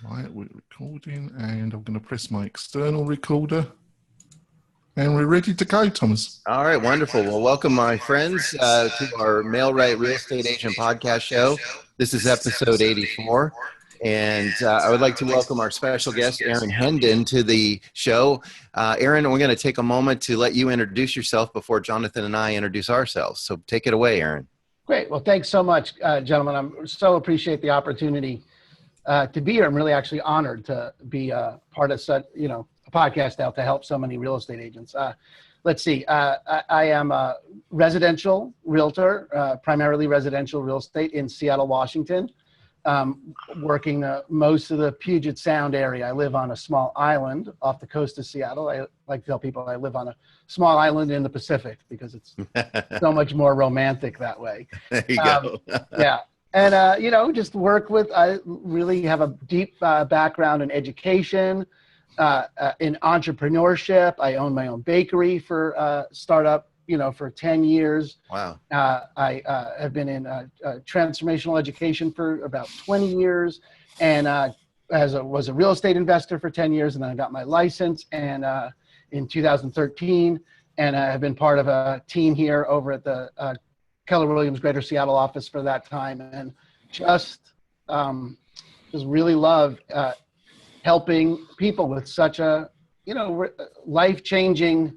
Right, we're recording, and I'm going to press my external recorder, and we're ready to go, Thomas. All right, wonderful. Well, welcome, my friends, to our Mail Right Real Estate Agent podcast show. This is episode 84, and I would like to welcome our special guest, Hendon, to the show. Aaron, we're going to take a moment to let you introduce yourself before Jonathan and I introduce ourselves. So take it away, Aaron. Great. Well, thanks so much, gentlemen. I so appreciate the opportunity to be here. I'm really actually honored to be part of such, a podcast out to help so many real estate agents. Let's see. I am a residential realtor, primarily residential real estate in Seattle, Washington, working most of the Puget Sound area. I live on a small island off the coast of Seattle. I like to tell people I live on a small island in the Pacific because it's so much more romantic that way. There you go. Yeah. And, just work with, I really have a deep background in education, in entrepreneurship. I own my own bakery for startup, for 10 years. Wow. I have been in transformational education for about 20 years and was a real estate investor for 10 years. And then I got my license and in 2013. And I have been part of a team here over at the Keller Williams Greater Seattle office for that time, and just really love helping people with such a life-changing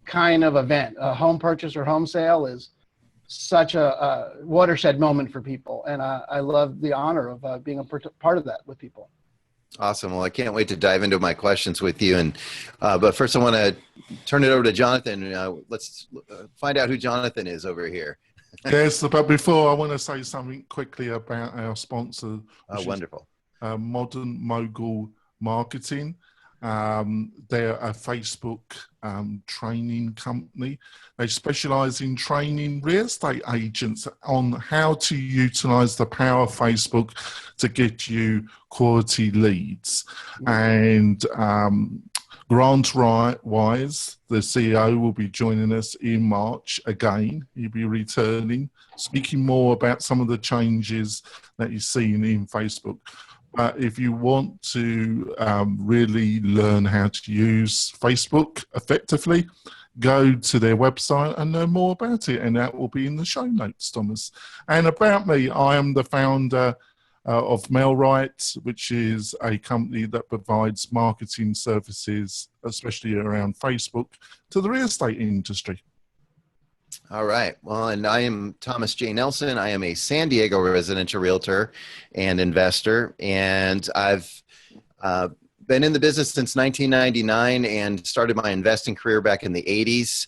kind of event. A home purchase or home sale is such a watershed moment for people, and I love the honor of being a part of that with people. Awesome. Well, I can't wait to dive into my questions with you. And but first, I want to turn it over to Jonathan. Let's find out who Jonathan is over here. Yes, but before, I want to say something quickly about our sponsor. Wonderful. Modern Mogul Marketing. They're a Facebook training company. They specialize in training real estate agents on how to utilize the power of Facebook to get you quality leads. And Grant Wise, the CEO, will be joining us in March again. He'll be returning, speaking more about some of the changes that he's seen in Facebook. But if you want to really learn how to use Facebook effectively, go to their website and learn more about it. And that will be in the show notes, Thomas. And about me, I am the founder of MailRight, which is a company that provides marketing services, especially around Facebook, to the real estate industry. All right. Well, and I am Thomas J. Nelson. I am a San Diego residential realtor and investor, and I've been in the business since 1999 and started my investing career back in the 80s.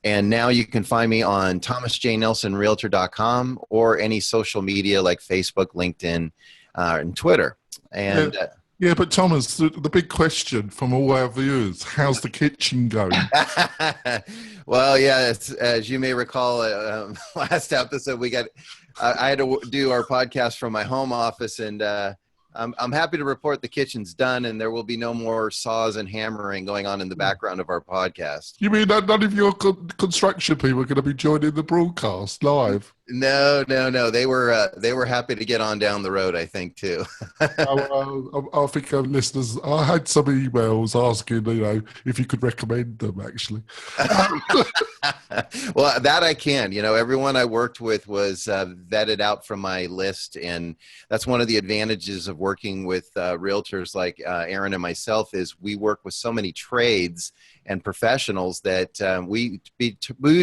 And now you can find me on thomasjnelsonrealtor.com or any social media like Facebook, LinkedIn, and Twitter. And yeah, but Thomas, the big question from all our viewers, how's the kitchen going? Well, yeah, as you may recall, last episode I had to do our podcast from my home office, and I'm happy to report the kitchen's done, and there will be no more saws and hammering going on in the background of our podcast. You mean that none of your construction people are going to be joining the broadcast live? No. They were happy to get on down the road, I think, too. I think our listeners, I had some emails asking, if you could recommend them, actually. Well, that I can. Everyone I worked with was vetted out from my list, and that's one of the advantages of working with realtors like Aaron and myself is we work with so many trades and professionals that we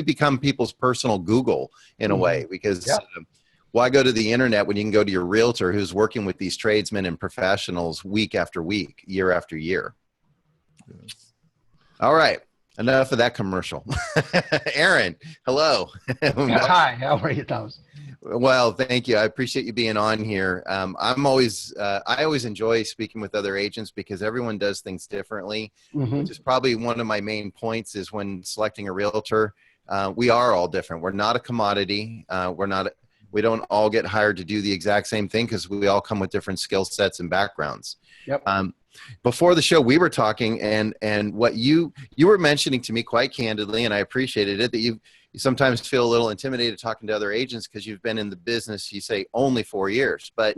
become people's personal Google in a way, because why go to the internet when you can go to your realtor who's working with these tradesmen and professionals week after week, year after year. Yes. All right. Enough of that commercial. Aaron, hello. Hi, how are you, Thomas? Well, thank you. I appreciate you being on here. I always enjoy speaking with other agents because everyone does things differently, which is probably one of my main points is when selecting a realtor. We are all different. We're not a commodity. We don't all get hired to do the exact same thing because we all come with different skill sets and backgrounds. Yep. Before the show, we were talking, and what you were mentioning to me quite candidly, and I appreciated it, that you sometimes feel a little intimidated talking to other agents because you've been in the business, you say only 4 years, but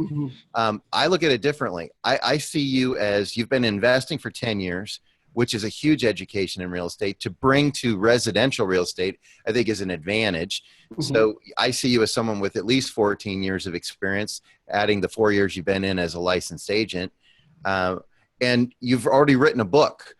I look at it differently. I see you as you've been investing for 10 years, which is a huge education in real estate. To bring to residential real estate, I think is an advantage. So I see you as someone with at least 14 years of experience, adding the 4 years you've been in as a licensed agent. And you've already written a book.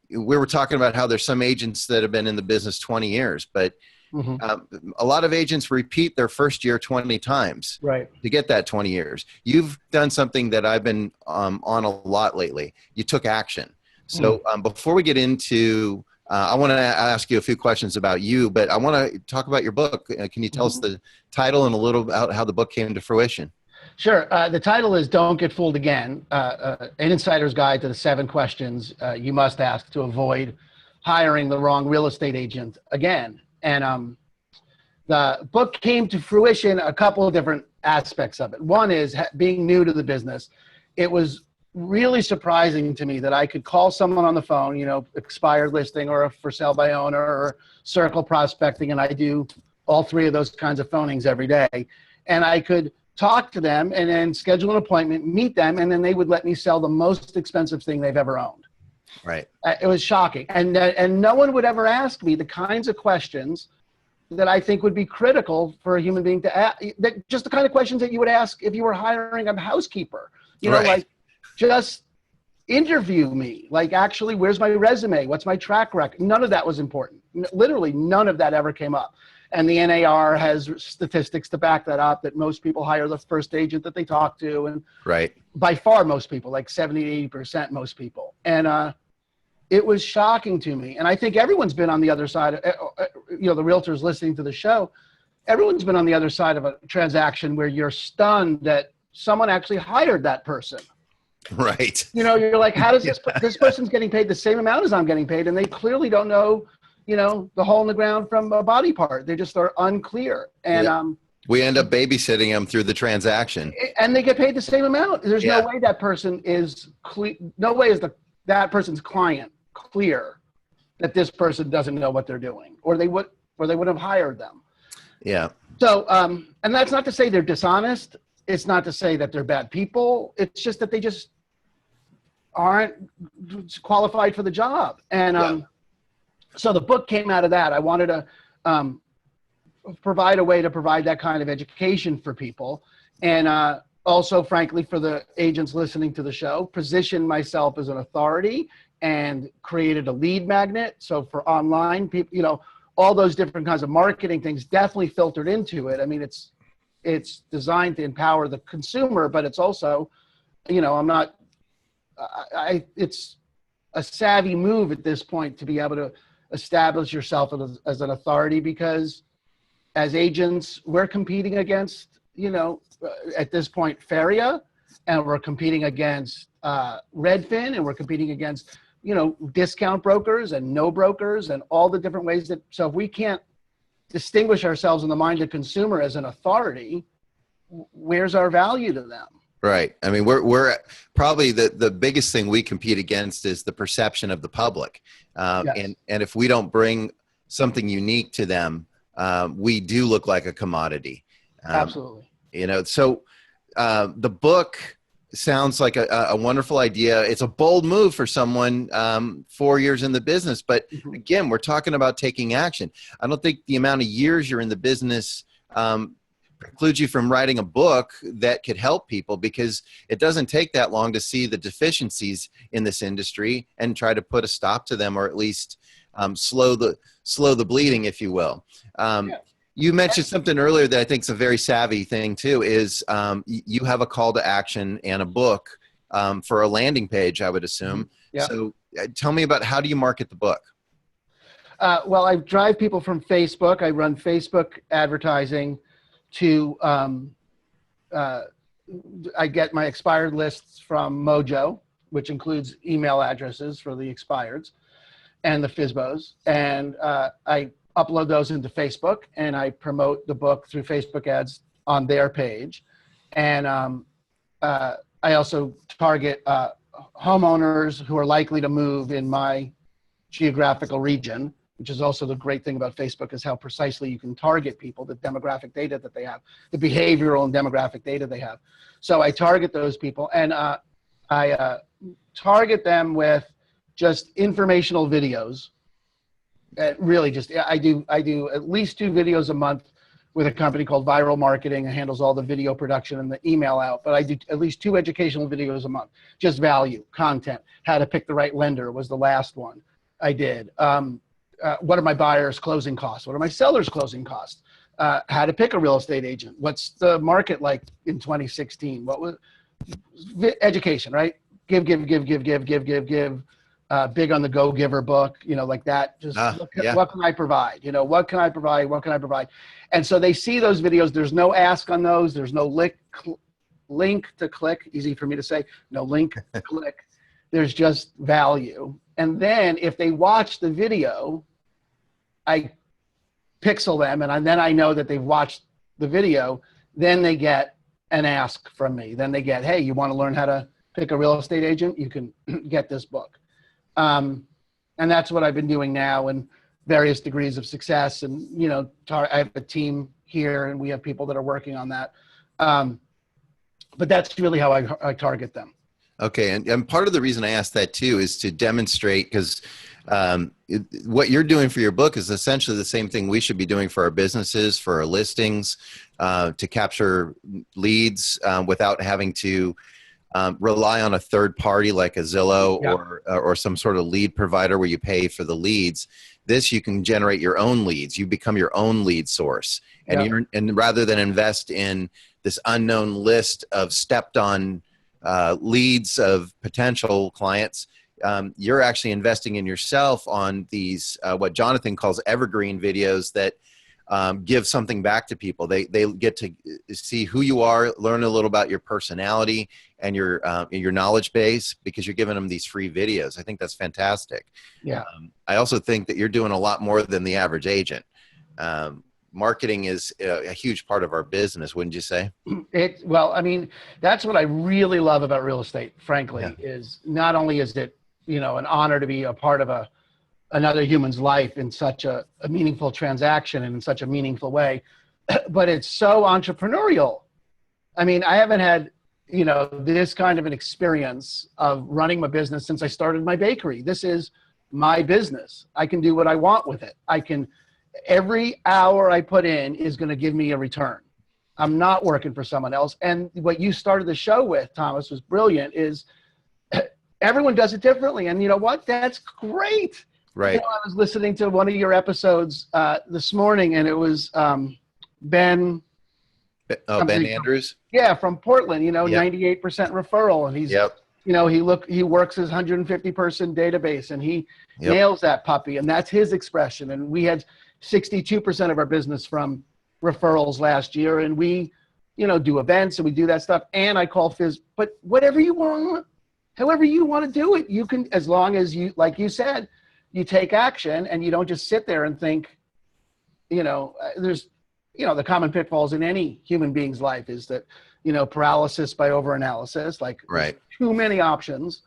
We were talking about how there's some agents that have been in the business 20 years, but a lot of agents repeat their first year 20 times to get that 20 years. You've done something that I've been on a lot lately. You took action. So before we get into, I want to ask you a few questions about you, but I want to talk about your book. Can you tell us the title and a little about how the book came to fruition? Sure. The title is Don't Get Fooled Again, an insider's guide to the 7 questions you must ask to avoid hiring the wrong real estate agent again. And the book came to fruition, a couple of different aspects of it. One is being new to the business. It was really surprising to me that I could call someone on the phone, expired listing or a for sale by owner or circle prospecting, and I do all 3 of those kinds of phonings every day. And I could talk to them and then schedule an appointment, meet them, and then they would let me sell the most expensive thing they've ever owned. Right. It was shocking. And no one would ever ask me the kinds of questions that I think would be critical for a human being to ask, just the kind of questions that you would ask if you were hiring a housekeeper, like, just interview me. Like, actually, where's my resume? What's my track record? None of that was important. Literally, none of that ever came up. And the NAR has statistics to back that up, that most people hire the first agent that they talk to. And by far, most people, like 70 to 80% most people. And it was shocking to me. And I think everyone's been on the other side, the realtors listening to the show, everyone's been on the other side of a transaction where you're stunned that someone actually hired that person. Right. You're like, how does this person's getting paid the same amount as I'm getting paid? And they clearly don't know, the hole in the ground from a body part. They just are unclear. And we end up babysitting them through the transaction. And they get paid the same amount. There's no way that person is no way is that person's client clear that this person doesn't know what they're doing, or they would have hired them. Yeah. So and that's not to say they're dishonest. It's not to say that they're bad people. It's just that they just aren't qualified for the job. And so the book came out of that. I wanted to provide a way to provide that kind of education for people. And also, frankly, for the agents listening to the show, position myself as an authority and created a lead magnet. So for online people, all those different kinds of marketing things definitely filtered into it. I mean, it's designed to empower the consumer, but it's also, it's a savvy move at this point to be able to establish yourself as an authority, because as agents, we're competing against, at this point, Feria, and we're competing against Redfin, and we're competing against, discount brokers and no brokers and all the different ways that, so if we can't distinguish ourselves in the mind of the consumer as an authority, where's our value to them? Right. I mean, we're probably the biggest thing we compete against is the perception of the public. Yes. And if we don't bring something unique to them, we do look like a commodity. Absolutely. So the book sounds like a wonderful idea. It's a bold move for someone 4 years in the business. But again, we're talking about taking action. I don't think the amount of years you're in the business precludes you from writing a book that could help people, because it doesn't take that long to see the deficiencies in this industry and try to put a stop to them, or at least slow the bleeding, if you will. You mentioned something earlier that I think is a very savvy thing too, is you have a call to action and a book for a landing page, I would assume. Yeah. So tell me about, how do you market the book? Well, I drive people from Facebook. I run Facebook advertising to, I get my expired lists from Mojo, which includes email addresses for the expireds and the FSBOs. And I upload those into Facebook, and I promote the book through Facebook ads on their page. And I also target homeowners who are likely to move in my geographical region, which is also the great thing about Facebook, is how precisely you can target people, the demographic data that they have, the behavioral and demographic data they have. So I target those people, and I target them with just informational videos. Really just, I do at least 2 videos a month with a company called Viral Marketing that handles all the video production and the email out. But I do at least 2 educational videos a month, just value, content, how to pick the right lender was the last one I did. What are my buyers' closing costs? What are my sellers' closing costs? How to pick a real estate agent? What's the market like in 2016? What was education, right? Give. Big on the Go Giver book, like that. Just what can I provide? What can I provide? What can I provide? And so they see those videos. There's no ask on those. There's no link to click. Easy for me to say. No link to click. There's just value. And then if they watch the video, I pixel them, and then I know that they've watched the video. Then they get an ask from me. Then they get, hey, you want to learn how to pick a real estate agent? You can get this book. And that's what I've been doing now, and various degrees of success. And, I have a team here, and we have people that are working on that. But that's really how I target them. Okay. And part of the reason I asked that too is to demonstrate, because what you're doing for your book is essentially the same thing we should be doing for our businesses, for our listings, to capture leads without having to rely on a third party like a Zillow or some sort of lead provider where you pay for the leads. This, you can generate your own leads. You become your own lead source, and and rather than invest in this unknown list of stepped on leads of potential clients, you're actually investing in yourself on these what Jonathan calls evergreen videos that give something back to people. They get to see who you are, learn a little about your personality and your knowledge base, because you're giving them these free videos. I think that's fantastic. Yeah. I also think that you're doing a lot more than the average agent. Marketing is a huge part of our business, wouldn't you say? Well, I mean, that's what I really love about real estate, frankly, is not only is it, an honor to be a part of another human's life in such a meaningful transaction and in such a meaningful way, but it's so entrepreneurial. I mean, I haven't had, this kind of an experience of running my business since I started my bakery. This is my business. I can do what I want with it. Every hour I put in is going to give me a return. I'm not working for someone else. And what you started the show with, Thomas, was brilliant, is everyone does it differently. And you know what? That's great. Right. I was listening to one of your episodes this morning, and it was Ben. Ben Andrews? Yeah, from Portland, 98% referral. And he's, he works his 150-person database, and he nails that puppy. And that's his expression. And we had 62% of our business from referrals last year. And we, do events and we do that stuff. And I call Fizz, but whatever you want, however you want to do it, you can, as long as you, like you said, you take action and you don't just sit there and think, there's, the common pitfalls in any human being's life is that, paralysis by overanalysis, like too many options,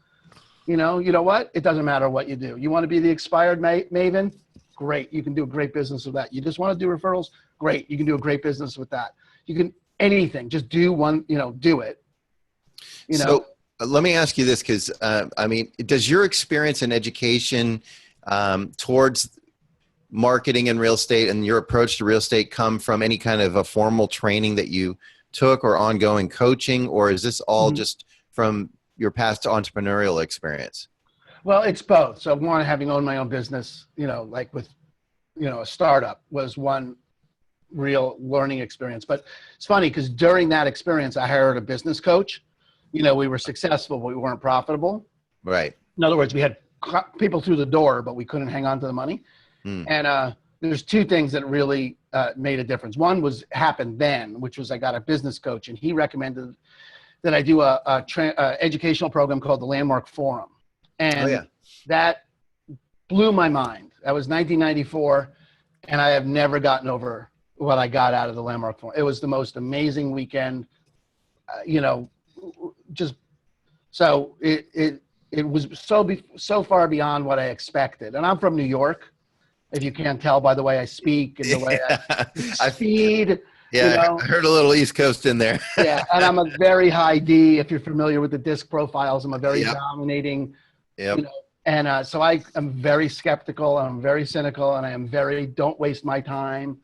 you know what? It doesn't matter what you do. You want to be the expired maven? Great. You can do a great business with that. You just want to do referrals? Great. You can do a great business with that. You can anything, just do one, do it. So let me ask you this, because does your experience in education towards marketing and real estate and your approach to real estate come from any kind of a formal training that you took or ongoing coaching, or is this all just from your past entrepreneurial experience? Well, it's both. So one, having owned my own business, like with, a startup was one real learning experience. But it's funny because during that experience, I hired a business coach. We were successful, but we weren't profitable. Right. In other words, we had people through the door, but we couldn't hang on to the money. And there's 2 things that really made a difference. One happened then, which was I got a business coach, and he recommended that I do a educational program called the Landmark Forum. And that blew my mind. That was 1994, and I have never gotten over what I got out of the Landmark Forum. It was the most amazing weekend, just so it was so far beyond what I expected. And I'm from New York, If you can't tell by the way I speak and the way I speed. Yeah, you know? I heard a little East Coast in there. Yeah, and I'm a very high D. If you're familiar with the disc profiles, I'm a very Yep. dominating. Yep. You know, and so I am very skeptical. I'm very cynical, and I am very don't waste my time.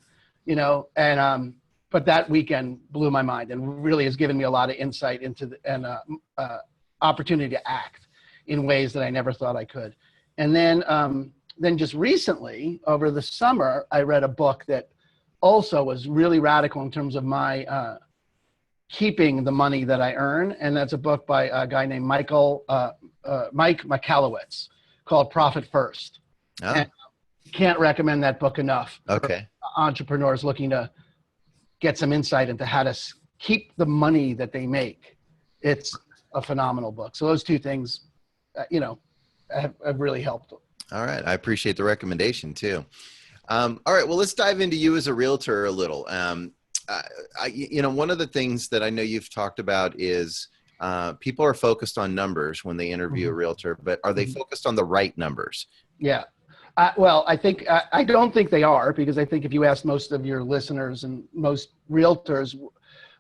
You know, and but that weekend blew my mind and really has given me a lot of insight into opportunity to act in ways that I never thought I could. And then just recently over the summer, I read a book that also was really radical in terms of my keeping the money that I earn. And that's a book by a guy named Mike Michalowicz called Profit First. Oh. And can't recommend that book enough. Okay. For entrepreneurs looking to get some insight into how to keep the money that they make. It's a phenomenal book. So those two things, have really helped. All right. I appreciate the recommendation too. All right. Well, let's dive into you as a realtor a little. One of the things that I know you've talked about is people are focused on numbers when they interview a realtor, but are they focused on the right numbers? Yeah. Well, I don't think they are, because I think if you ask most of your listeners and most realtors,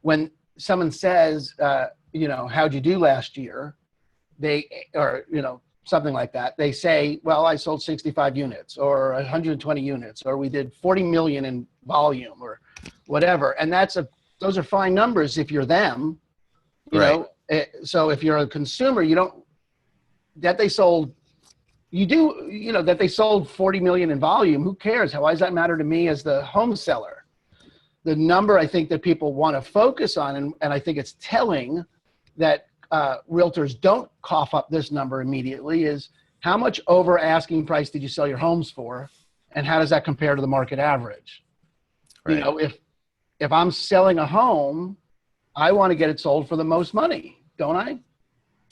when someone says, how'd you do last year? Something like that. They say, well, I sold 65 units or 120 units, or we did 40 million in volume or whatever. And those are fine numbers if you're them, you Right. know. So if you're a consumer, that they sold 40 million in volume. Who cares? Why does that matter to me as the home seller? The number I think that people want to focus on, and I think it's telling that realtors don't cough up this number immediately, is how much over asking price did you sell your homes for, and how does that compare to the market average? Right. If I'm selling a home, I want to get it sold for the most money, don't I?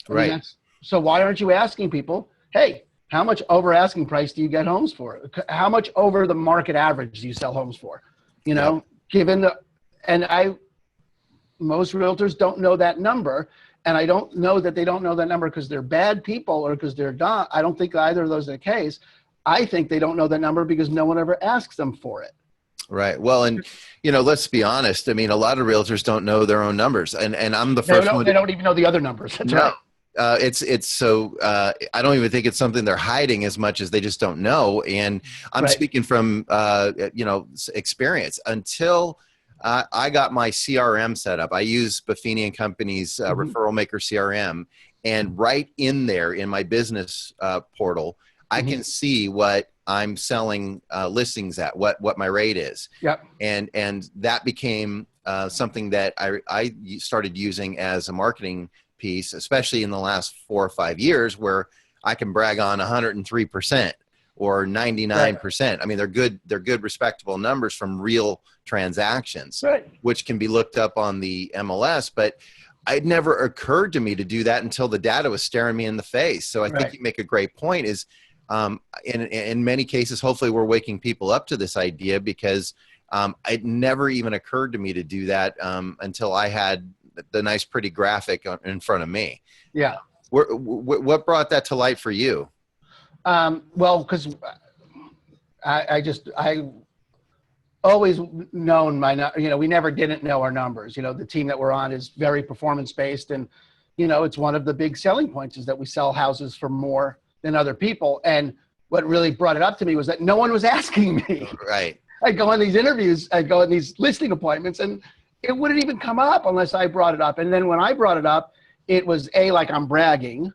Right. So why aren't you asking people, hey, how much over asking price do you get homes for? How much over the market average do you sell homes for? Most realtors don't know that number. And I don't know that they don't know that number because they're bad people or because they're dumb. I don't think either of those are the case. I think they don't know that number because no one ever asks them for it. Right. Well, and let's be honest. I mean, a lot of realtors don't know their own numbers, and I'm the first one. They don't even know the other numbers. That's right. It's so I don't even think it's something they're hiding as much as they just don't know. And I'm speaking from experience. Until I got my CRM set up, I use Buffini and Company's Referral Maker CRM, and right in there in my business portal, I can see what I'm selling listings at, what my rate is. Yep. And that became something that I started using as a marketing piece, especially in the last 4 or 5 years, where I can brag on 103% or 99%. I mean, they're good, respectable numbers from real transactions, which can be looked up on the MLS. But it never occurred to me to do that until the data was staring me in the face. So I think you make a great point. Is in many cases, hopefully, we're waking people up to this idea, because it never even occurred to me to do that until I had the nice, pretty graphic in front of me. Yeah. What brought that to light for you? Well, because I always known we never didn't know our numbers. The team that we're on is very performance based, and it's one of the big selling points is that we sell houses for more than other people. And what really brought it up to me was that no one was asking me. Right. I go on these interviews, I go on these listing appointments, and it wouldn't even come up unless I brought it up. And then when I brought it up, it was A, like I'm bragging,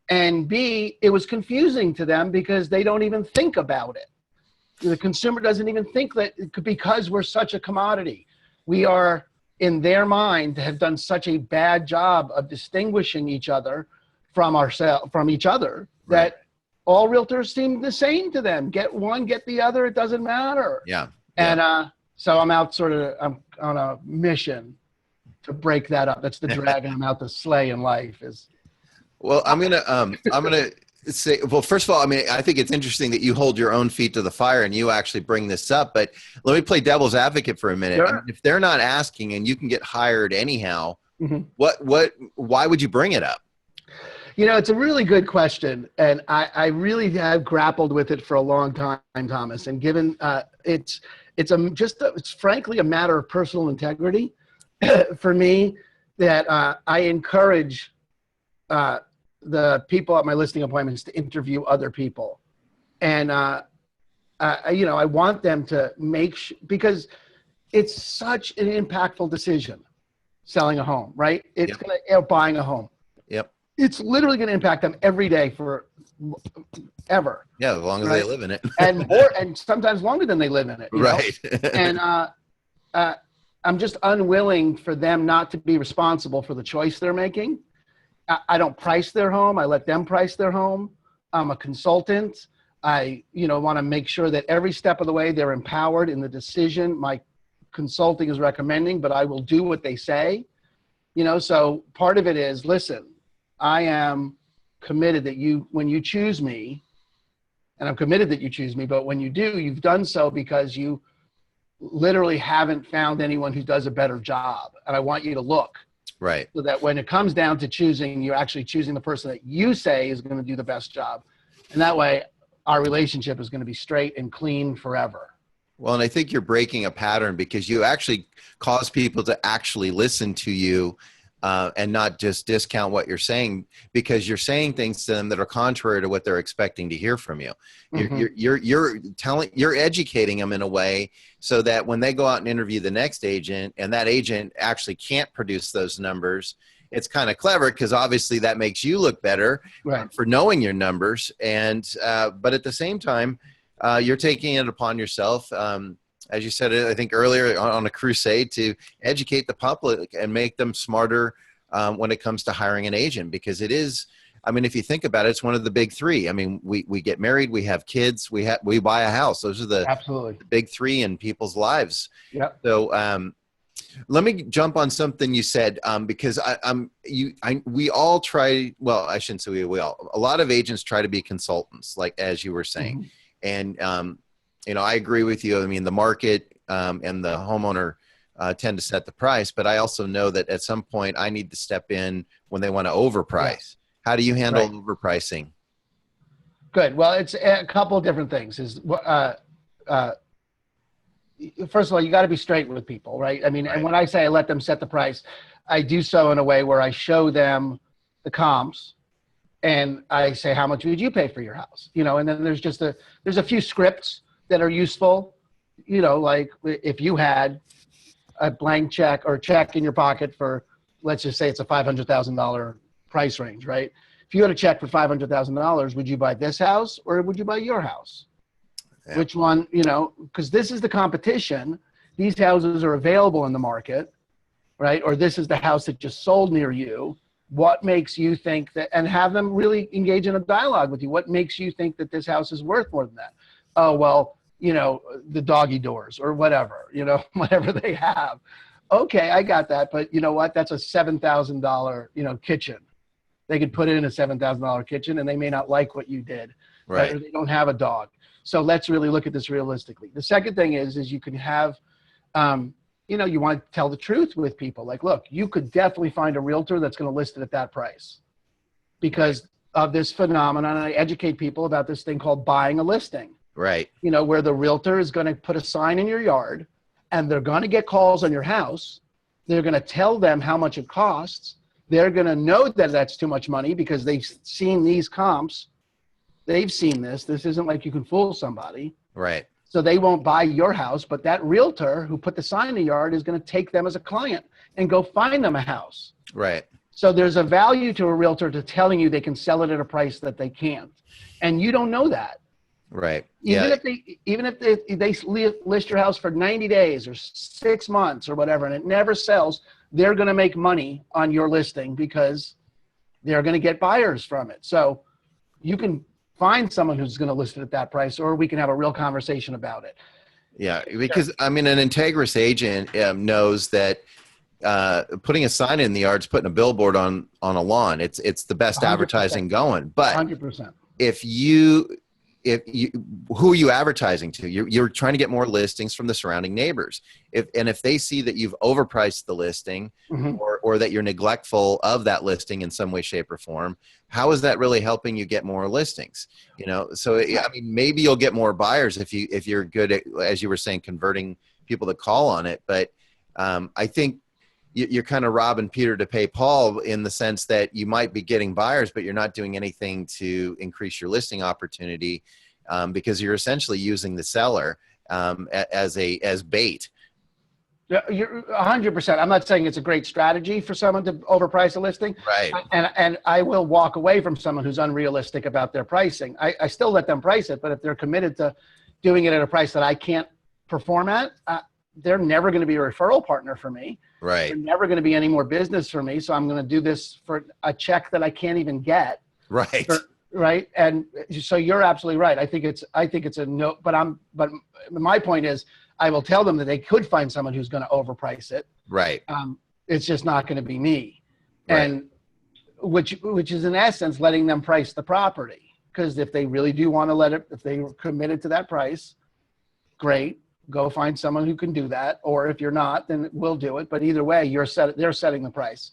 and B, it was confusing to them because they don't even think about it. The consumer doesn't even think that, because we're such a commodity. We are, in their mind, have done such a bad job of distinguishing each other from each other, that all realtors seem the same to them. Get one, get the other, it doesn't matter. Yeah. And so I'm I'm on a mission to break that up. That's the dragon I'm out to slay in life. Well, I'm gonna say, well, first of all, I mean, I think it's interesting that you hold your own feet to the fire and you actually bring this up, but let me play devil's advocate for a minute. Sure. I mean, if they're not asking and you can get hired anyhow, why would you bring it up? It's a really good question, and I really have grappled with it for a long time, Thomas. And given it's frankly a matter of personal integrity for me that I encourage the people at my listing appointments to interview other people, and I want them to because it's such an impactful decision, selling a home, right? It's buying a home. Yep. It's literally going to impact them every day for ever. Yeah, as long as they live in it. and sometimes longer than they live in it. Right. And I'm just unwilling for them not to be responsible for the choice they're making. I don't price their home. I let them price their home. I'm a consultant. I want to make sure that every step of the way they're empowered in the decision my consulting is recommending, but I will do what they say. So part of it is, listen, I am committed that when you choose me, and I'm committed that you choose me, but when you do, you've done so because you literally haven't found anyone who does a better job. And I want you to look. Right. So that when it comes down to choosing, you're actually choosing the person that you say is going to do the best job. And that way our relationship is going to be straight and clean forever. Well, and I think you're breaking a pattern because you actually cause people to actually listen to you and not just discount what you're saying, because you're saying things to them that are contrary to what they're expecting to hear from you. Mm-hmm. You're educating them in a way so that when they go out and interview the next agent and that agent actually can't produce those numbers, it's kind of clever because obviously that makes you look better for knowing your numbers. And, but at the same time, you're taking it upon yourself, as you said, I think earlier, on a crusade to educate the public and make them smarter when it comes to hiring an agent, because it is, if you think about it, it's one of the big three. We get married, we have kids, we buy a house. Those are the big three in people's lives. Yeah. So let me jump on something you said, because we all try. Well, I shouldn't say we all. A lot of agents try to be consultants, like as you were saying, and I agree with you. The market and the homeowner tend to set the price, but I also know that at some point I need to step in when they want to overprice. Yeah. How do you handle overpricing? Good. Well, it's a couple of different things. First of all, you got to be straight with people, right? And when I say I let them set the price, I do so in a way where I show them the comps. And I say, how much would you pay for your house? And then there's a few scripts that are useful, like if you had a blank check or check in your pocket for, let's just say it's a $500,000 price range, right? If you had a check for $500,000, would you buy this house or would you buy your house? Yeah. Which one, because this is the competition. These houses are available in the market, right? Or this is the house that just sold near you. What makes you think that, and have them really engage in a dialogue with you. What makes you think that this house is worth more than that? Oh, well, the doggy doors or whatever, whatever they have. Okay, I got that. But you know what? That's a $7,000, kitchen. They could put it in a $7,000 kitchen and they may not like what you did. Right. Or they don't have a dog. So let's really look at this realistically. The second thing is you can have, you want to tell the truth with people. Like, look, you could definitely find a realtor that's going to list it at that price because of this phenomenon. And I educate people about this thing called buying a listing. Right. Where the realtor is going to put a sign in your yard and they're going to get calls on your house. They're going to tell them how much it costs. They're going to know that that's too much money because they've seen these comps. They've seen this. This isn't like you can fool somebody. Right. So they won't buy your house, but that realtor who put the sign in the yard is going to take them as a client and go find them a house. Right. So there's a value to a realtor to telling you they can sell it at a price that they can't. And you don't know that. Right. Even if they list your house for 90 days or 6 months or whatever, and it never sells, they're going to make money on your listing because they're going to get buyers from it. So you can find someone who's going to list it at that price, or we can have a real conversation about it. Yeah, because an integrous agent knows that putting a sign in the yard is putting a billboard on a lawn. It's the best 100%. Advertising going. But 100%. Who are you advertising to? You're trying to get more listings from the surrounding neighbors. If they see that you've overpriced the listing, mm-hmm. or that you're neglectful of that listing in some way, shape, or form, how is that really helping you get more listings? You know, so I mean, maybe you'll get more buyers if you're good at, as you were saying, converting people to call on it. But I think you're kind of robbing Peter to pay Paul, in the sense that you might be getting buyers, but you're not doing anything to increase your listing opportunity, because you're essentially using the seller as bait. Yeah, you're 100%. I'm not saying it's a great strategy for someone to overprice a listing. Right. And I will walk away from someone who's unrealistic about their pricing. I still let them price it, but if they're committed to doing it at a price that I can't perform at, they're never going to be a referral partner for me. Right. They're never going to be any more business for me. So I'm going to do this for a check that I can't even get. Right. Right. And so you're absolutely right. I think it's a no, but my point is, I will tell them that they could find someone who's going to overprice it. Right. It's just not going to be me. Right. And which is in essence letting them price the property. Because if they really do want to let it, if they were committed to that price, great, go find someone who can do that. Or if you're not, then we'll do it. But either way, they're setting the price.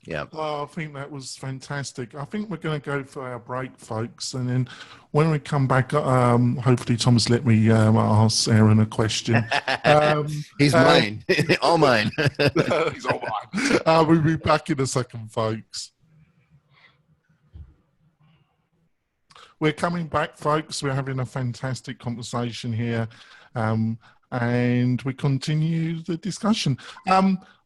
Yeah. Oh, I think that was fantastic. I think we're going to go for our break, folks, and then when we come back, hopefully Thomas let me ask Aaron a question. He's mine, all mine. He's all mine. We'll be back in a second, folks. We're coming back, folks. We're having a fantastic conversation here. And we continue the discussion.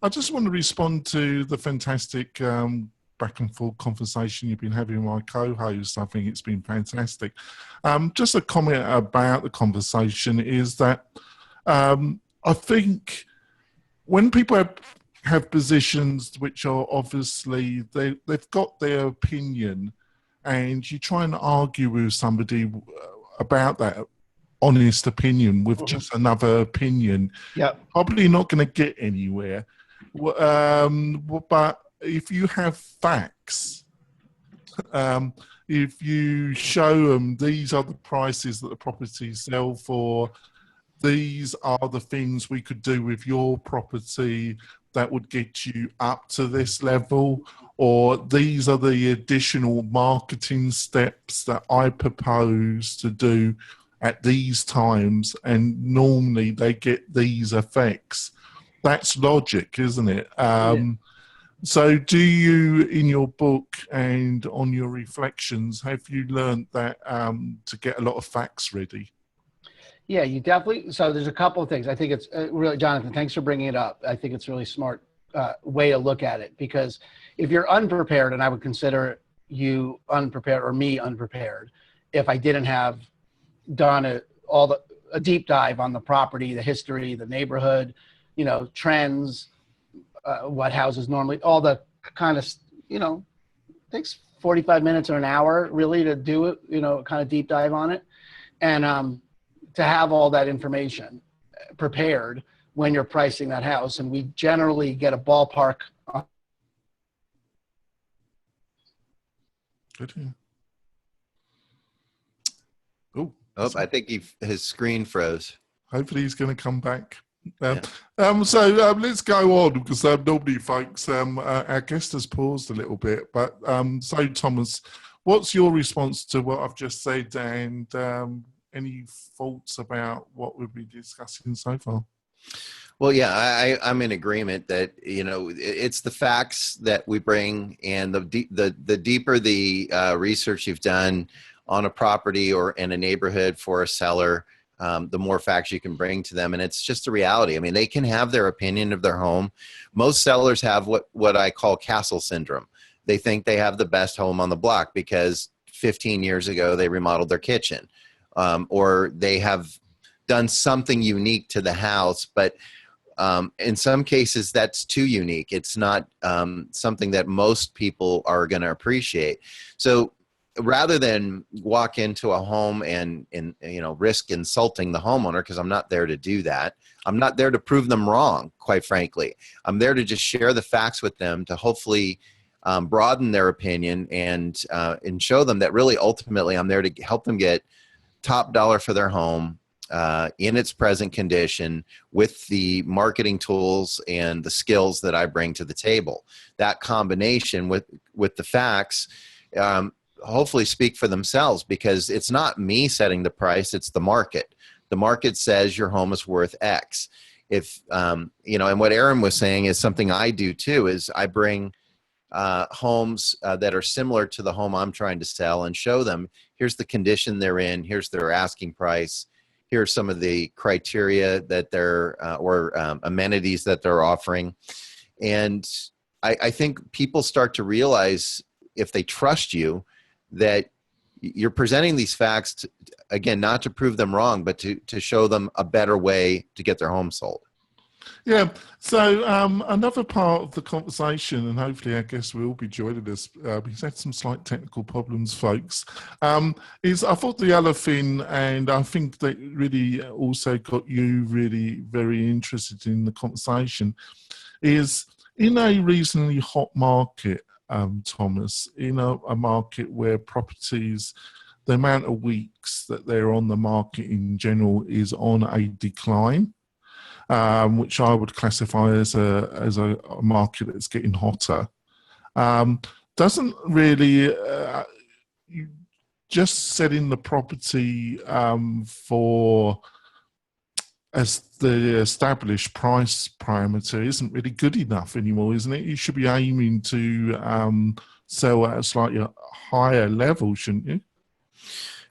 I just want to respond to the fantastic back and forth conversation you've been having with my co-host. I think it's been fantastic. Just a comment about the conversation is that I think when people have positions which are obviously, they've got their opinion, and you try and argue with somebody about that honest opinion with just another opinion, probably not going to get anywhere. But if you have facts, if you show them these are the prices that the properties sell for, these are the things we could do with your property that would get you up to this level, or these are the additional marketing steps that I propose to do at these times, and normally they get these effects. That's logic, isn't it? So do you, in your book and on your reflections, have you learned that to get a lot of facts ready? Yeah, you definitely. So there's a couple of things. I think it's really, Jonathan, thanks for bringing it up. I think it's a really smart way to look at it, because if you're unprepared, and I would consider you unprepared or me unprepared, if I didn't have done a deep dive on the property, the history, the neighborhood, trends, what houses normally, all the kind of, takes 45 minutes or an hour really to do it, kind of deep dive on it. And to have all that information prepared when you're pricing that house. And we generally get a ballpark. Good. Oh, I think his screen froze. Hopefully he's going to come back. So let's go on, because normally, folks, our guest has paused a little bit. But so, Thomas, what's your response to what I've just said, and any thoughts about what we've been discussing so far? Well, yeah, I'm in agreement that, it's the facts that we bring, and the deeper the research you've done on a property or in a neighborhood for a seller, the more facts you can bring to them. And it's just a reality. I mean, they can have their opinion of their home. Most sellers have what I call castle syndrome. They think they have the best home on the block because 15 years ago they remodeled their kitchen, or they have done something unique to the house. But in some cases, that's too unique. It's not something that most people are going to appreciate. So rather than walk into a home and risk insulting the homeowner, because I'm not there to do that. I'm not there to prove them wrong, quite frankly. I'm there to just share the facts with them to hopefully broaden their opinion and show them that really ultimately I'm there to help them get top dollar for their home, in its present condition with the marketing tools and the skills that I bring to the table. That combination with the facts hopefully speak for themselves, because it's not me setting the price, it's the market. The market says your home is worth X. If, you know, and what Aaron was saying is something I do too, is I bring homes that are similar to the home I'm trying to sell and show them, here's the condition they're in, here's their asking price, here's some of the criteria that they're, or amenities that they're offering. And I think people start to realize, if they trust you, that you're presenting these facts, to, again, not to prove them wrong, but to show them a better way to get their home sold. Yeah. So another part of the conversation, and hopefully our guests will be joining us, we've had some slight technical problems, folks, is I thought the other thing, and I think that really also got you really very interested in the conversation, is in a reasonably hot market, Thomas, in a market where properties, the amount of weeks that they're on the market in general is on a decline, which I would classify as a market that's getting hotter, doesn't really just setting the property for as the established price parameter isn't really good enough anymore, isn't it? You should be aiming to sell at a slightly higher level, shouldn't you?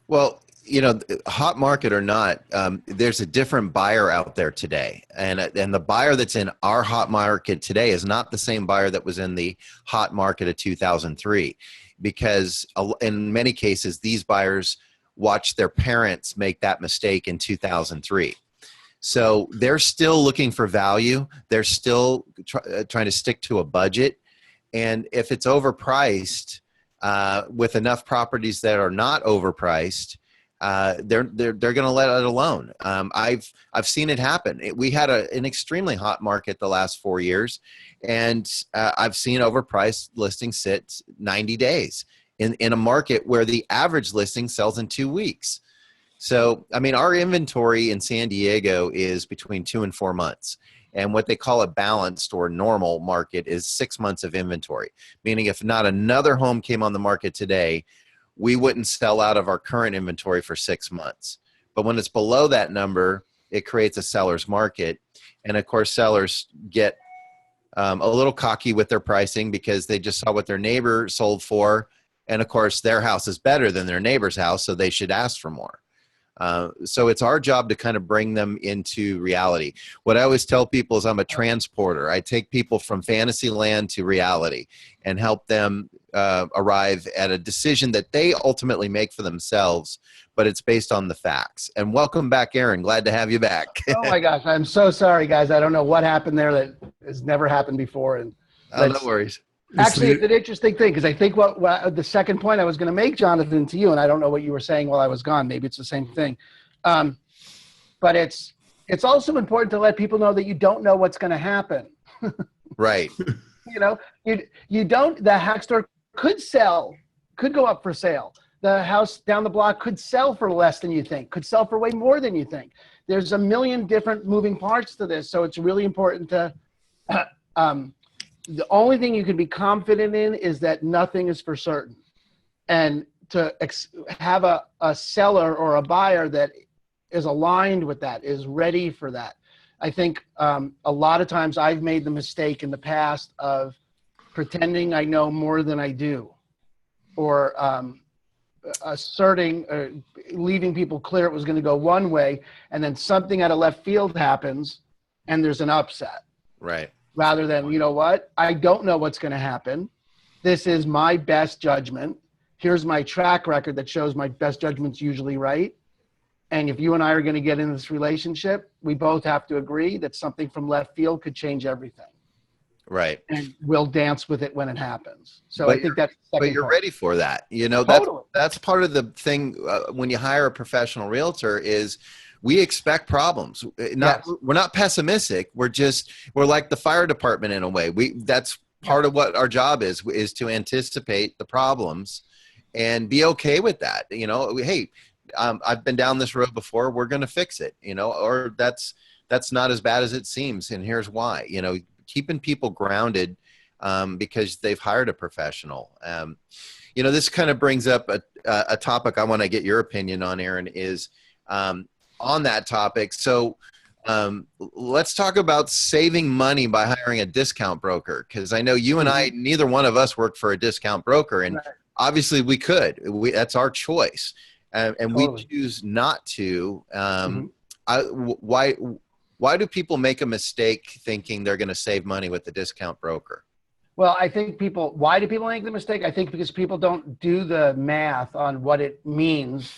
Well, you know, hot market or not, there's a different buyer out there today. And the buyer that's in our hot market today is not the same buyer that was in the hot market of 2003. Because in many cases, these buyers watched their parents make that mistake in 2003. So they're still looking for value. They're still trying to stick to a budget. And if it's overpriced, with enough properties that are not overpriced, they're going to let it alone. I've seen it happen. We had an extremely hot market the last 4 years, and I've seen overpriced listings sit 90 days in a market where the average listing sells in 2 weeks. So, I mean, our inventory in San Diego is between 2 and 4 months. And what they call a balanced or normal market is 6 months of inventory, meaning if not another home came on the market today, we wouldn't sell out of our current inventory for 6 months. But when it's below that number, it creates a seller's market. And of course, sellers get a little cocky with their pricing because they just saw what their neighbor sold for. And of course, their house is better than their neighbor's house, so they should ask for more. So it's our job to kind of bring them into reality. What I always tell people is I'm a transporter. I take people from fantasy land to reality and help them arrive at a decision that they ultimately make for themselves, but it's based on the facts. And welcome back, Aaron. Glad to have you back. Oh my gosh. I'm so sorry, guys. I don't know what happened there that has never happened before. And no worries. Actually, it's an interesting thing, because I think what the second point I was going to make, Jonathan, to you, and I don't know what you were saying while I was gone. Maybe it's the same thing. But it's also important to let people know that you don't know what's going to happen. Right. You know, you don't, the hack store could go up for sale. The house down the block could sell for less than you think, could sell for way more than you think. There's a million different moving parts to this. So it's really important to, the only thing you can be confident in is that nothing is for certain. And to have a seller or a buyer that is aligned with that, is ready for that. I think a lot of times I've made the mistake in the past of pretending I know more than I do, or asserting, leaving people clear it was going to go one way, and then something out of left field happens and there's an upset. Right. Rather than, you know what, I don't know what's going to happen. This is my best judgment. Here's my track record that shows my best judgment's usually right. And if you and I are going to get in this relationship, we both have to agree that something from left field could change everything. Right. And we'll dance with it when it happens. So But I think that's the second But you're point. ready for that. You know, Totally. that's part of the thing when you hire a professional realtor is we expect problems. Yes. We're not pessimistic. We're like the fire department in a way. That's part of what our job is to anticipate the problems and be okay with that. You know, hey, I've been down this road before. We're going to fix it, or that's not as bad as it seems. And here's why, keeping people grounded because they've hired a professional. This kind of brings up a topic I want to get your opinion on, Aaron, is on that topic. So let's talk about saving money by hiring a discount broker. Because I know you and I, neither one of us worked for a discount broker. And obviously we could. That's our choice. And totally. We choose not to. Why do people make a mistake thinking they're going to save money with the discount broker? Well, I think why do people make the mistake? I think because people don't do the math on what it means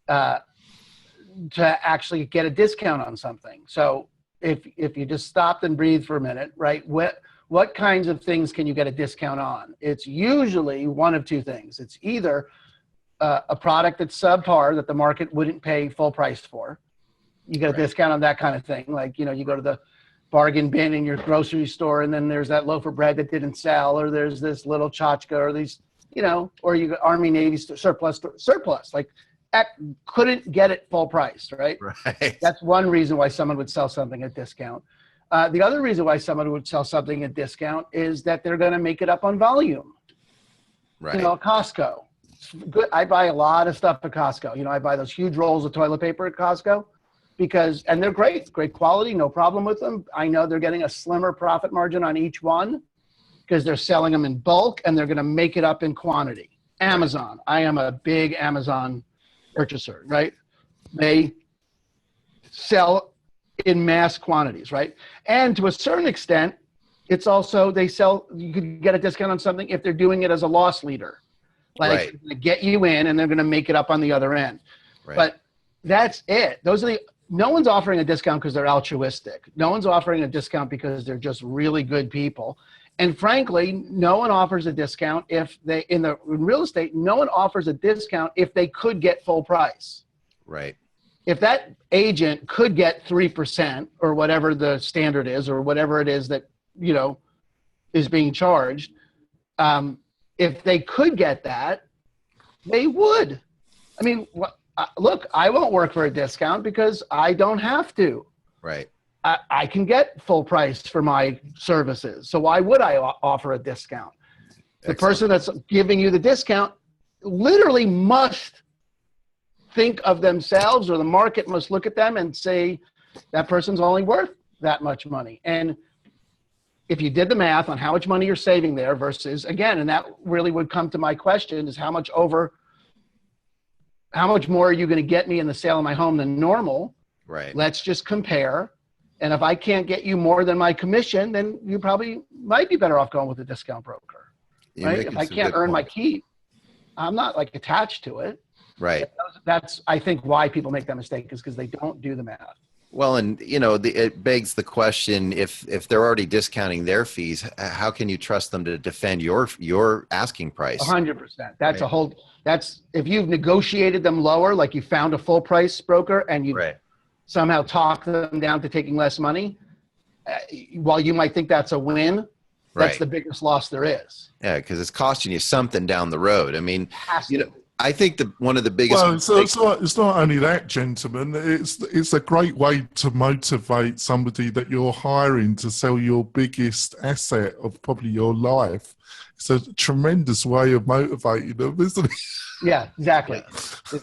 to actually get a discount on something. So if you just stopped and breathe for a minute, right? What kinds of things can you get a discount on? It's usually one of two things. It's either a product that's subpar that the market wouldn't pay full price for. You get a discount on that kind of thing. Like, you go to the bargain bin in your grocery store and then there's that loaf of bread that didn't sell, or there's this little tchotchke, or these, or you got Army, Navy surplus, like couldn't get it full price, right? Right. That's one reason why someone would sell something at discount. The other reason why someone would sell something at discount is that they're going to make it up on volume. Right. Costco. Good. I buy a lot of stuff at Costco. I buy those huge rolls of toilet paper at Costco and they're great quality, no problem with them. I know they're getting a slimmer profit margin on each one because they're selling them in bulk and they're going to make it up in quantity. Amazon. I am a big Amazon purchaser, right? They sell in mass quantities, right? And to a certain extent, it's also, you could get a discount on something if they're doing it as a loss leader. Like, to get you in and they're going to make it up on the other end. Right. But that's it. No one's offering a discount because they're altruistic. No one's offering a discount because they're just really good people. And frankly, no one offers a discount in real estate, no one offers a discount if they could get full price. Right. If that agent could get 3% or whatever the standard is, or whatever it is that, is being charged, if they could get that, they would. I mean, look, I won't work for a discount because I don't have to. Right. I can get full price for my services. So why would I offer a discount? The person that's giving you the discount literally must think of themselves, or the market must look at them and say, that person's only worth that much money. And if you did the math on how much money you're saving there versus, again, and that really would come to my question, is how much more are you going to get me in the sale of my home than normal? Right. Let's just compare. And if I can't get you more than my commission, then you probably might be better off going with a discount broker, right? If I can't earn my keep, I'm not attached to it. Right. That's, I think, why people make that mistake, is because they don't do the math. Well, and it begs the question: if they're already discounting their fees, how can you trust them to defend your asking price? 100%. That's if you've negotiated them lower, like you found a full price broker and you somehow talk them down to taking less money. While you might think that's a win, that's the biggest loss there is. Yeah, because it's costing you something down the road. I mean, I think one of the biggest. Well, it's not only that, gentlemen. It's a great way to motivate somebody that you're hiring to sell your biggest asset of probably your life. It's a tremendous way of motivating them, isn't it? Yeah, exactly. Yeah.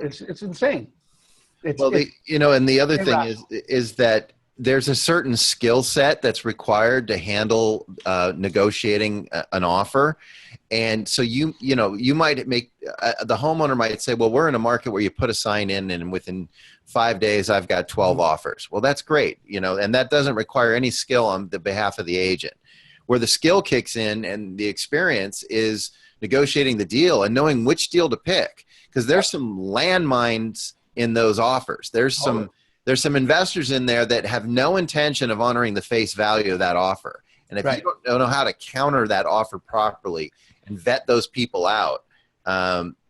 It's insane. And the other thing is that there's a certain skill set that's required to handle negotiating an offer. And so you might make the homeowner might say, well, we're in a market where you put a sign in and within 5 days I've got 12 offers. Well, that's great. And that doesn't require any skill on the behalf of the agent. Where the skill kicks in and the experience is negotiating the deal and knowing which deal to pick, because there's some landmines in those offers. There's some investors in there that have no intention of honoring the face value of that offer. And if you don't know how to counter that offer properly and vet those people out,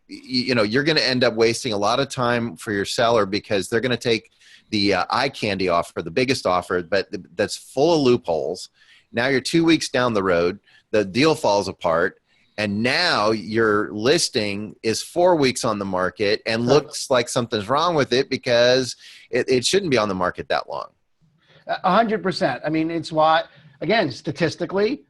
you're going to end up wasting a lot of time for your seller, because they're going to take the eye candy offer, the biggest offer, but that's full of loopholes. Now you're 2 weeks down the road, the deal falls apart, And now your listing is 4 weeks on the market and looks like something's wrong with it because it shouldn't be on the market that long. 100%. I mean, it's why, again, statistically,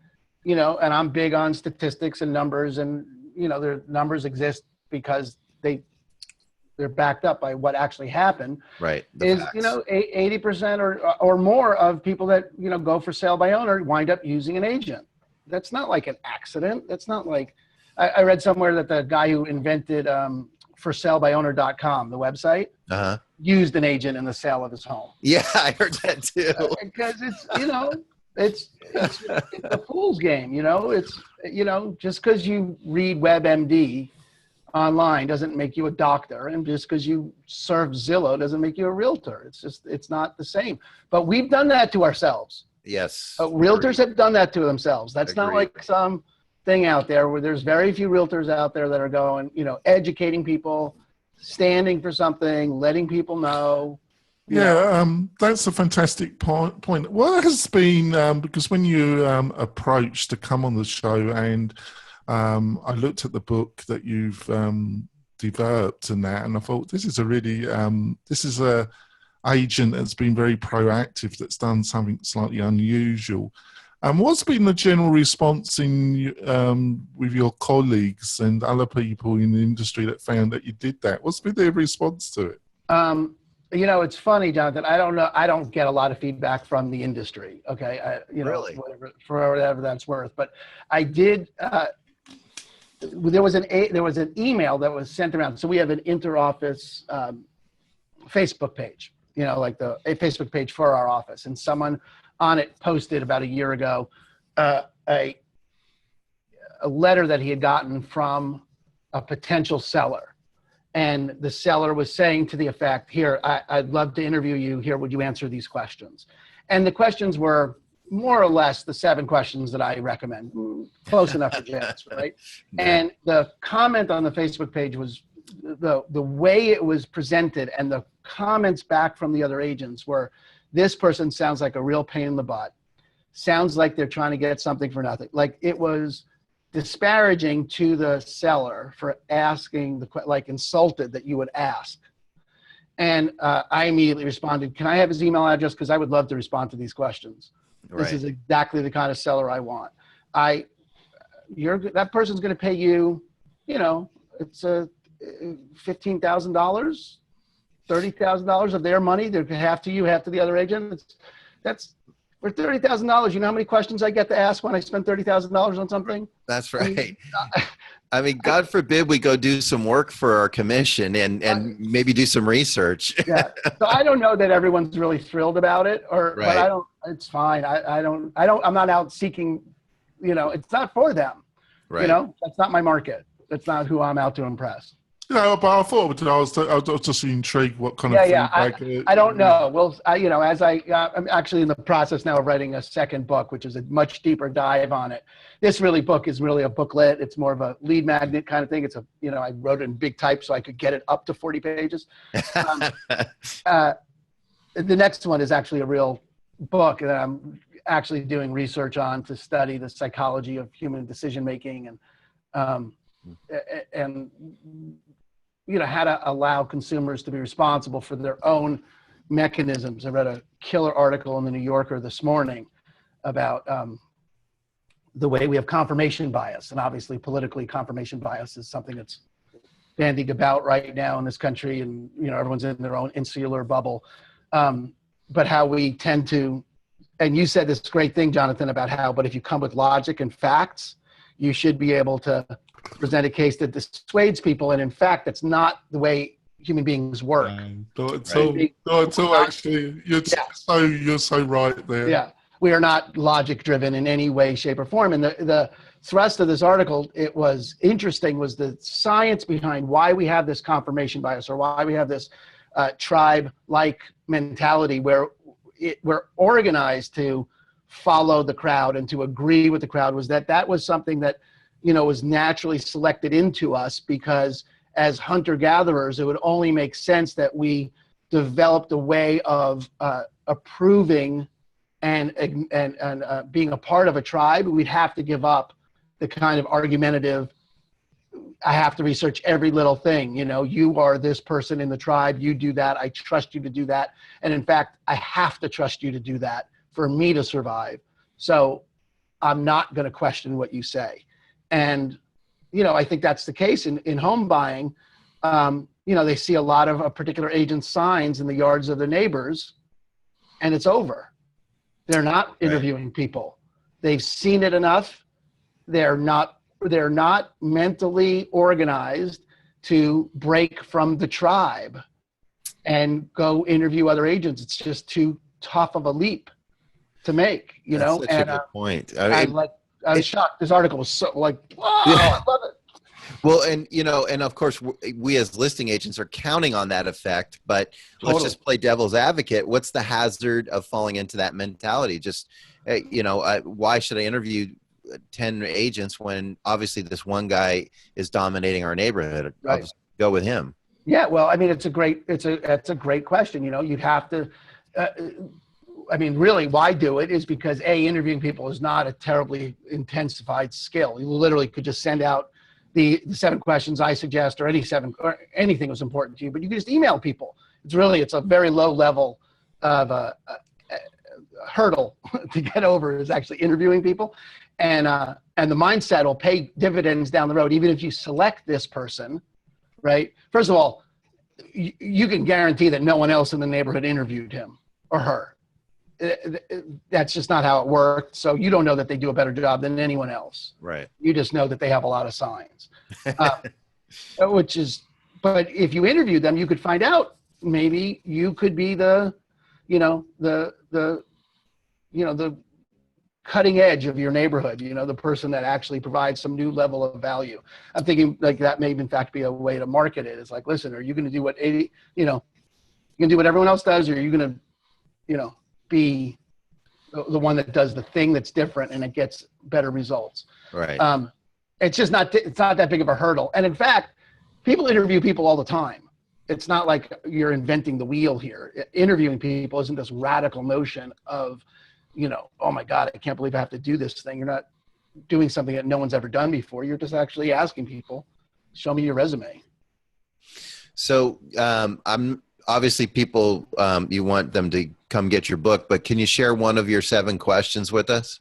you know, and I'm big on statistics and numbers, and, you know, their numbers exist because they're backed up by what actually happened. Right. Is, you know, 80% or more of people that, you know, go for sale by owner wind up using an agent. That's not like an accident. That's not like, I read somewhere that the guy who invented forsalebyowner.com, the website, used an agent in the sale of his home. Yeah, I heard that too. Because it's, you know, it's a fool's game, you know. It's, you know, just because you read WebMD online doesn't make you a doctor, and just because you surf Zillow doesn't make you a realtor. It's just, it's not the same. But we've done that to ourselves. Yes. Realtors have done that to themselves. That's not like some thing out there where there's very few realtors out there that are going, you know, educating people, standing for something, letting people know. Yeah, that's a fantastic point. What has been, because when you approached to come on the show, and I looked at the book that you've developed and that, and I thought, this is a really, this is a agent that's been very proactive, that's done something slightly unusual. What's been the general response in with your colleagues and other people in the industry that found that you did that? What's been their response to it? You know, it's funny, Jonathan. I don't know. I don't get a lot of feedback from the industry. Okay, you know, really? whatever that's worth. But I did. There was an email that was sent around. So we have an interoffice Facebook page. You know, like a Facebook page for our office, and someone on it posted about a year ago a letter that he had gotten from a potential seller. And the seller was saying to the effect, here, I'd love to interview you here. Would you answer these questions? And the questions were more or less the 7 questions that I recommend. Close enough for Jets, right? Yeah. And the comment on the Facebook page was the way it was presented, and the comments back from the other agents were, this person sounds like a real pain in the butt. Sounds like they're trying to get something for nothing. Like, it was disparaging to the seller for asking like insulted that you would ask. And I immediately responded, can I have his email address? Because I would love to respond to these questions. Right. This is exactly the kind of seller I want. That person's going to pay you, you know, it's $15,000, $30,000 of their money. They're half to you, half to the other agent. That's for $30,000. You know how many questions I get to ask when I spend $30,000 on something? That's right. I mean, God forbid we go do some work for our commission and maybe do some research. Yeah. So I don't know that everyone's really thrilled about it, but I don't. It's fine. I'm not out seeking. You know, it's not for them. Right. You know, that's not my market. That's not who I'm out to impress. Yeah, but I thought I was just intrigued what kind of feedback. I don't know. Well, you know, as I'm actually in the process now of writing a second book, which is a much deeper dive on it. This book is really a booklet. It's more of a lead magnet kind of thing. It's I wrote it in big type so I could get it up to 40 pages. The next one is actually a real book that I'm actually doing research on to study the psychology of human decision making and you know, how to allow consumers to be responsible for their own mechanisms. I read a killer article in the New Yorker this morning about the way we have confirmation bias. And obviously politically, confirmation bias is something that's bandied about right now in this country. And, you know, everyone's in their own insular bubble. But how we tend to, and you said this great thing, Jonathan, about how, but if you come with logic and facts, you should be able to present a case that dissuades people, and in fact, that's not the way human beings work. Actually, you're so right there. Yeah, we are not logic driven in any way, shape, or form. And the thrust of this article, it was interesting, was the science behind why we have this confirmation bias, or why we have this tribe-like mentality where we're organized to follow the crowd and to agree with the crowd. Was that was something that, you know, was naturally selected into us, because as hunter-gatherers, it would only make sense that we developed a way of approving and being a part of a tribe. We'd have to give up the kind of argumentative, I have to research every little thing. You know, you are this person in the tribe, you do that, I trust you to do that. And in fact, I have to trust you to do that for me to survive. So I'm not going to question what you say. And, you know, I think that's the case in home buying. You know, they see a lot of a particular agent's signs in the yards of their neighbors, and it's over. They're not interviewing people. They've seen it enough. They're not mentally organized to break from the tribe and go interview other agents. It's just too tough of a leap to make, you know? That's such a good point. I was shocked. This article was so like, whoa, I love it. Well, and, you know, and of course we as listing agents are counting on that effect, but let's just play devil's advocate. What's the hazard of falling into that mentality? Just, you know, why should I interview 10 agents when obviously this one guy is dominating our neighborhood? Right. I'll just go with him. Yeah. Well, I mean, it's a great question. You know, you'd have to, I mean, really why do it is because interviewing people is not a terribly intensified skill. You literally could just send out the 7 questions I suggest, or anything that was important to you, but you can just email people. It's a very low level of a hurdle to get over, is actually interviewing people. And the mindset will pay dividends down the road, even if you select this person, right? First of all, you can guarantee that no one else in the neighborhood interviewed him or her. That's just not how it worked. So you don't know that they do a better job than anyone else. Right. You just know that they have a lot of signs, but if you interviewed them, you could find out, maybe you could be the cutting edge of your neighborhood, you know, the person that actually provides some new level of value. I'm thinking like that may in fact be a way to market it. It's like, listen, are you going to do what you can do what everyone else does, or are you going to, you know, be the one that does the thing that's different and it gets better results? Right. It's not that big of a hurdle. And in fact, people interview people all the time. It's not like you're inventing the wheel here. Interviewing people isn't this radical notion of, you know, oh my God, I can't believe I have to do this thing. You're not doing something that no one's ever done before. You're just actually asking people, show me your resume. So I'm obviously people, you want them to come get your book, but can you share one of your 7 questions with us?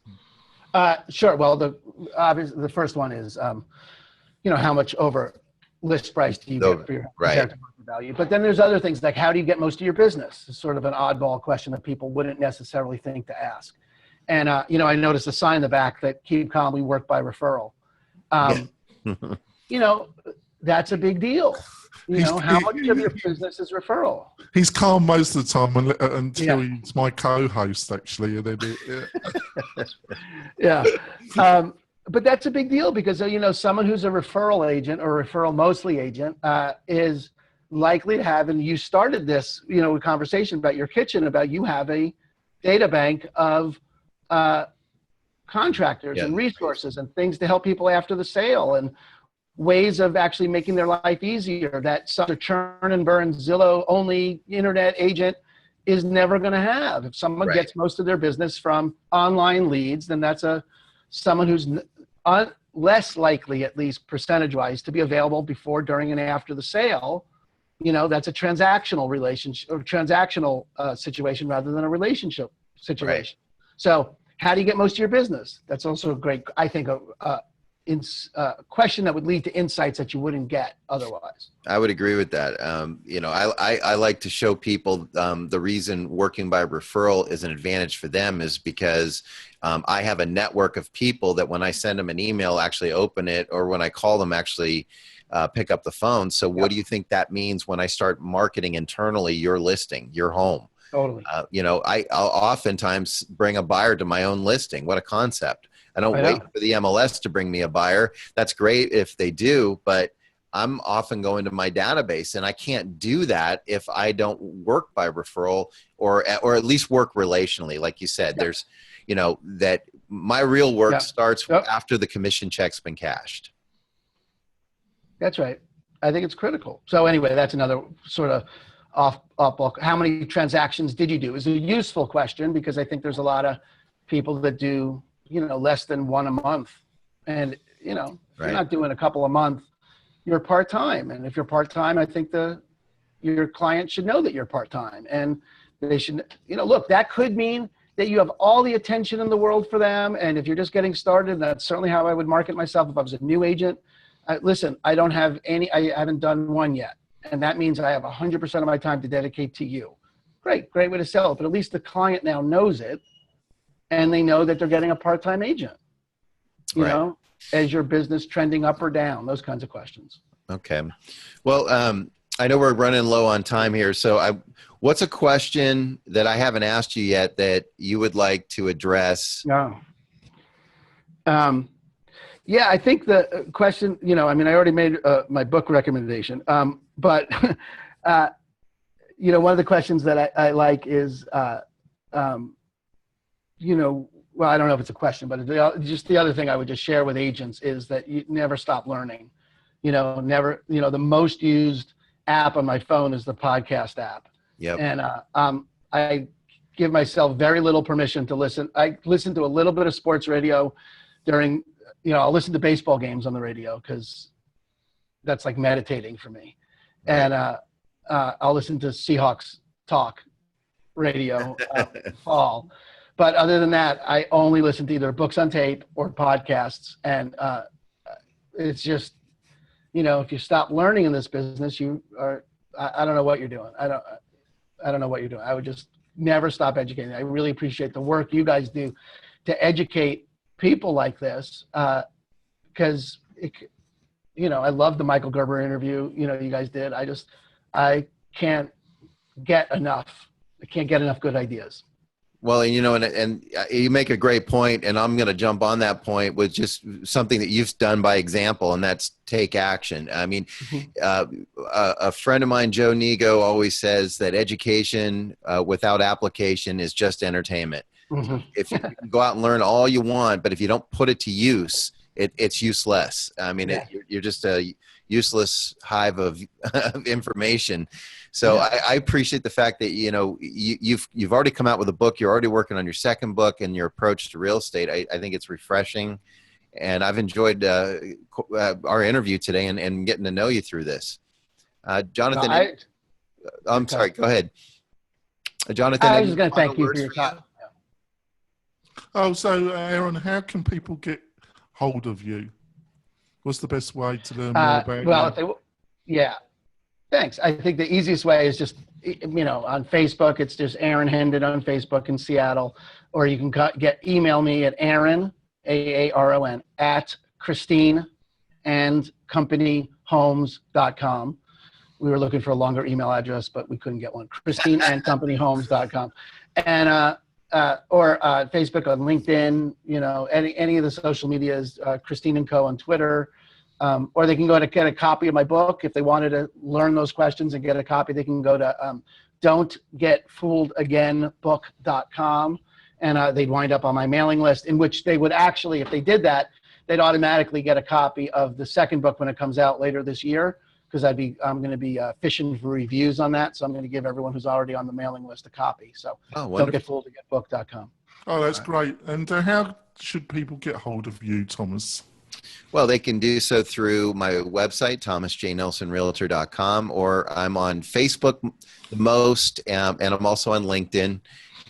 Sure. Well, the first one is, you know, how much over list price do you get for your value? But then there's other things like, how do you get most of your business? It's sort of an oddball question that people wouldn't necessarily think to ask. And, you know, I noticed a sign in the back that keep calm, we work by referral. You know, that's a big deal. You know, how much of your business is referral? He's calm most of the time until he's my co-host, actually. And then yeah. But that's a big deal because, you know, someone who's a referral agent or referral mostly agent is likely to have, and you started this, you know, conversation about your kitchen, about you have a data bank of contractors and resources and things to help people after the sale and ways of actually making their life easier that some churn and burn Zillow only internet agent is never going to have. If someone gets most of their business from online leads, then that's someone who's less likely, at least percentage wise, to be available before, during, and after the sale. You know, that's a transactional relationship or transactional situation rather than a relationship situation. Right. So how do you get most of your business? That's also a great, I think, question that would lead to insights that you wouldn't get otherwise. I would agree with that. You know, I like to show people the reason working by referral is an advantage for them is because I have a network of people that when I send them an email, actually open it, or when I call them, actually pick up the phone. So what do you think that means when I start marketing internally your listing, your home? Totally. You know, I'll oftentimes bring a buyer to my own listing. What a concept. I don't wait for the MLS to bring me a buyer. That's great if they do, but I'm often going to my database, and I can't do that if I don't work by referral or at least work relationally. Like you said, there's, you know, that my real work starts after the commission check's been cashed. That's right. I think it's critical. So anyway, that's another sort of off book. How many transactions did you do? Is a useful question because I think there's a lot of people that do, you know, less than one a month. And, you know, if Right. you're not doing a couple a month, you're part-time. And if you're part-time, I think your client should know that you're part-time, and they should, you know, look, that could mean that you have all the attention in the world for them. And if you're just getting started, that's certainly how I would market myself. If I was a new agent, listen, I haven't done one yet. And that means I have 100% of my time to dedicate to you. Great way to sell it. But at least the client now knows it, and they know that they're getting a part-time agent, you know, as your business trending up or down, those kinds of questions. Okay. Well, I know we're running low on time here. So what's a question that I haven't asked you yet that you would like to address? No. Yeah, I think the question, you know, I mean, I already made my book recommendation, but, you know, one of the questions that I like is, you know, well, I don't know if it's a question, but just the other thing I would just share with agents is that you never stop learning. You know, the most used app on my phone is the podcast app. Yep. And I give myself very little permission to listen. I listen to a little bit of sports radio during, you know, I'll listen to baseball games on the radio because that's like meditating for me. Right. And I'll listen to Seahawks talk radio fall. But other than that, I only listen to either books on tape or podcasts. And it's just, you know, if you stop learning in this business, you are, I don't know what you're doing. I don't know what you're doing. I would just never stop educating. I really appreciate the work you guys do to educate people like this. Because, you know, I love the Michael Gerber interview, you know, you guys did. I can't get enough. I can't get enough good ideas. Well, you know, and you make a great point, and I'm going to jump on that point with just something that you've done by example, and that's take action. I mean, a friend of mine, Joe Nego, always says that education without application is just entertainment. Mm-hmm. If you can go out and learn all you want, but if you don't put it to use, it's useless. I mean, Yeah. You're just a useless hive of information. So Yeah. I appreciate the fact that, you know, you've already come out with a book. You're already working on your second book and your approach to real estate. I think it's refreshing, and I've enjoyed our interview today and getting to know you through this. Jonathan, I'm sorry. Go ahead, Jonathan. I was just going to thank you for your time. Oh, so Aaron, how can people get hold of you? What's the best way to learn more about you? Yeah. Thanks. I think the easiest way is just, you know, on Facebook, it's just Aaron Hendon on Facebook in Seattle, or you can email me at Aaron, AARON, at ChristineandCompanyHomes.com. We were looking for a longer email address, but we couldn't get one. ChristineandCompanyHomes.com. And, or Facebook, on LinkedIn, you know, any of the social medias, Christine & Co. on Twitter. Or they can go to get a copy of my book. If they wanted to learn those questions and get a copy, they can go to don'tgetfooledagainbook.com, and they'd wind up on my mailing list, in which they would actually, if they did that, they'd automatically get a copy of the second book when it comes out later this year, because I'm going to be fishing for reviews on that. So I'm going to give everyone who's already on the mailing list a copy. So don'tgetfooledagainbook.com. Oh, that's great. And how should people get hold of you, Thomas? Well, they can do so through my website, thomasjnelsonrealtor.com, or I'm on Facebook the most, and I'm also on LinkedIn.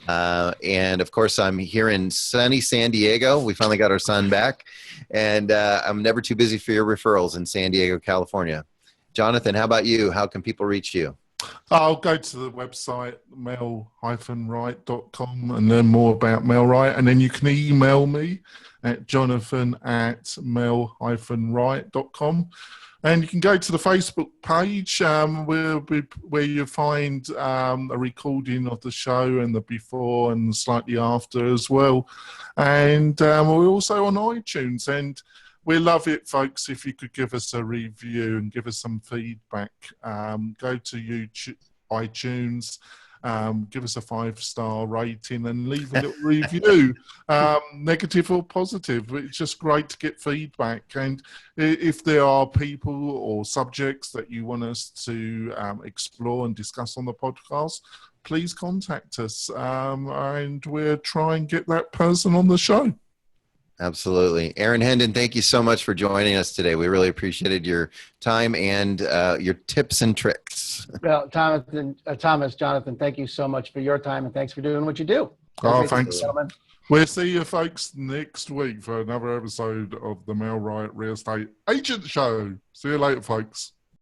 And of course, I'm here in sunny San Diego. We finally got our sun back, and I'm never too busy for your referrals in San Diego, California. Jonathan, how about you? How can people reach you? I'll go to the website, mel-wright.com, and learn more about Mel Wright. And then you can email me at jonathan@mel-wright.com. And you can go to the Facebook page where you find a recording of the show and the before and slightly after as well. And we're also on iTunes. And we love it, folks, if you could give us a review and give us some feedback. Go to YouTube, iTunes, give us a 5-star rating and leave a little review, negative or positive. It's just great to get feedback. And if there are people or subjects that you want us to explore and discuss on the podcast, please contact us, and we'll try and get that person on the show. Absolutely. Aaron Hendon, thank you so much for joining us today. We really appreciated your time and your tips and tricks. Well, Thomas, Jonathan, thank you so much for your time, and thanks for doing what you do. Oh, thanks. Gentlemen. We'll see you folks next week for another episode of the Mail Right Real Estate Agent Show. See you later, folks.